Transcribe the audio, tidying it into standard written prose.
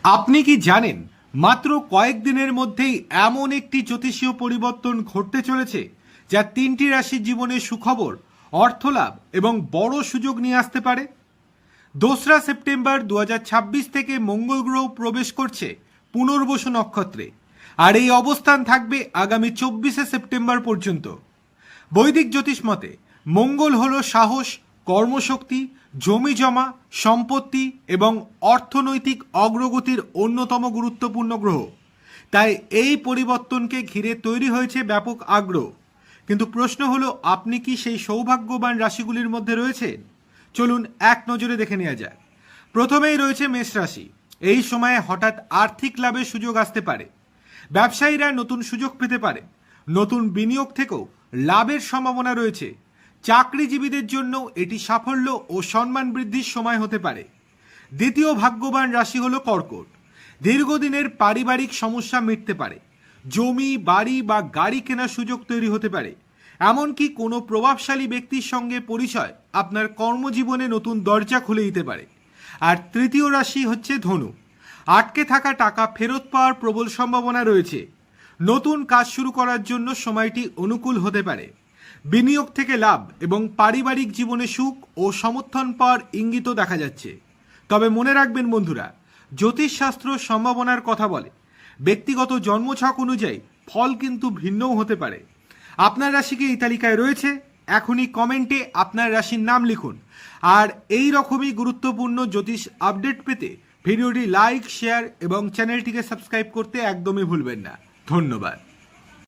আপনি কি জানেন মাত্র কয়েকদিনের মধ্যেই এমন একটি জ্যোতিষীয় পরিবর্তন ঘটতে চলেছে যা তিনটি রাশির জীবনে সুখবর, অর্থলাভ এবং বড় সুযোগ নিয়ে আসতে পারে। 2রা সেপ্টেম্বর 2026 থেকে মঙ্গল গ্রহ প্রবেশ করছে পুনর্বসু নক্ষত্রে, আর এই অবস্থান থাকবে আগামী 24শে সেপ্টেম্বর পর্যন্ত। বৈদিক জ্যোতিষ মতে মঙ্গল হল সাহস, কর্মশক্তি, জমি জমা, সম্পত্তি এবং অর্থনৈতিক অগ্রগতির অন্যতম গুরুত্বপূর্ণ গ্রহ। তাই এই পরিবর্তনকে ঘিরে তৈরি হয়েছে ব্যাপক আগ্রহ। কিন্তু প্রশ্ন হলো, আপনি কি সেই সৌভাগ্যবান রাশিগুলির মধ্যে রয়েছেন? চলুন এক নজরে দেখে নেওয়া যাক। প্রথমেই রয়েছে মেষ রাশি। এই সময়ে হঠাৎ আর্থিক লাভের সুযোগ আসতে পারে। ব্যবসায়ীরা নতুন সুযোগ পেতে পারে। নতুন বিনিয়োগ থেকেও লাভের সম্ভাবনা রয়েছে। চাকরিজীবীদের জন্য এটি সাফল্য ও সম্মান বৃদ্ধির সময় হতে পারে। দ্বিতীয় ভাগ্যবান রাশি হলো কর্কট। দীর্ঘদিনের পারিবারিক সমস্যা মিটতে পারে। জমি, বাড়ি বা গাড়ি কেনার সুযোগ তৈরি হতে পারে। এমনকি কোনো প্রভাবশালী ব্যক্তির সঙ্গে পরিচয় আপনার কর্মজীবনে নতুন দরজা খুলে দিতে পারে। আর তৃতীয় রাশি হচ্ছে ধনু। আটকে থাকা টাকা ফেরত পাওয়ার প্রবল সম্ভাবনা রয়েছে। নতুন কাজ শুরু করার জন্য সময়টি অনুকূল হতে পারে। বিনিয়োগ থেকে লাভ এবং পারিবারিক জীবনে সুখ ও সমর্থন পাওয়ার ইঙ্গিতও দেখা যাচ্ছে। তবে মনে রাখবেন বন্ধুরা, জ্যোতিষশাস্ত্র সম্ভাবনার কথা বলে। ব্যক্তিগত জন্মছক অনুযায়ী ফল কিন্তু ভিন্নও হতে পারে। আপনার রাশি কি এই তালিকায় রয়েছে? এখনই কমেন্টে আপনার রাশির নাম লিখুন। আর এই রকমই গুরুত্বপূর্ণ জ্যোতিষ আপডেট পেতে ভিডিওটি লাইক, শেয়ার এবং চ্যানেলটিকে সাবস্ক্রাইব করতে একদমই ভুলবেন না। ধন্যবাদ।